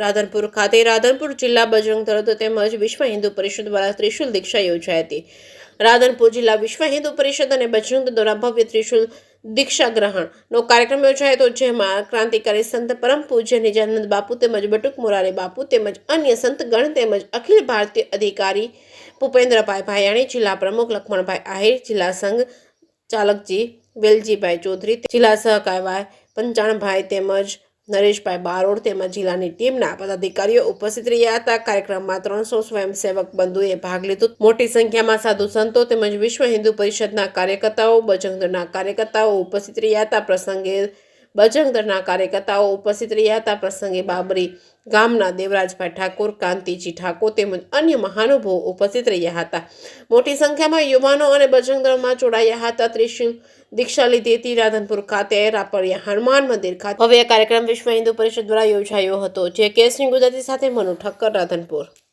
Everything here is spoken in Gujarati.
રાધનપુર ખાતે રાધનપુર જિલ્લા બજરંગ દળ તેમજ વિશ્વ હિન્દુ પરિષદ દ્વારા ત્રિશુલ દીક્ષા યોજાઈ હતી. રાધનપુર જિલ્લા વિશ્વ હિન્દુ પરિષદ અને બજરંગ દળ દ્વારા ભવ્ય ત્રિશુલ દીક્ષા ગ્રહણનો કાર્યક્રમ યોજાયો હતો, જેમાં ક્રાંતિકારી સંત પરમ પૂજ્ય નિજાનંદ બાપુ તેમજ બટુક મોરારી બાપુ તેમજ અન્ય સંતગણ તેમજ અખિલ ભારતીય અધિકારી ભૂપેન્દ્રભાઈ ભાયાણી, જિલ્લા પ્રમુખ લક્ષ્મણભાઈ આહિર, જિલ્લા સંઘ ચાલકજી વેલજીભાઈ ચૌધરી, જિલ્લા સહકારભાઈ પંચાણભાઈ તેમજ નરેશભાઈ બારોડ તેમજ જિલ્લાની ટીમના પદાધિકારીઓ ઉપસ્થિત રહ્યા હતા. કાર્યક્રમમાં 300 સ્વયંસેવક બંધુએ ભાગ લીધો. મોટી સંખ્યામાં સાધુ સંતો તેમજ વિશ્વ હિન્દુ પરિષદના કાર્યકર્તાઓ, બજરંગ દળના કાર્યકર્તાઓ ઉપસ્થિત રહ્યા હતા. પ્રસંગે બજરંગ દળના કાર્યકર્તાઓ ઉપસ્થિત રહ્યા હતા. પ્રસંગે બાબરી ગામના દેવરાજભાઈ ઠાકોર, કાંતિજી ઠાકોર તેમજ અન્ય મહાનુભાવો ઉપસ્થિત રહ્યા હતા. મોટી સંખ્યામાં યુવાનો અને બજરંગ દળમાં જોડાયા હતા. ત્રિશુલ દીક્ષા લીધી હતી. રાધનપુર ખાતે રાપરિયા હનુમાન મંદિર ખાતે ભવ્ય કાર્યક્રમ વિશ્વ હિન્દુ પરિષદ દ્વારા યોજાયો હતો. જે કેસની ગુજરાતી સાથે મનુ ઠક્કર, રાધનપુર.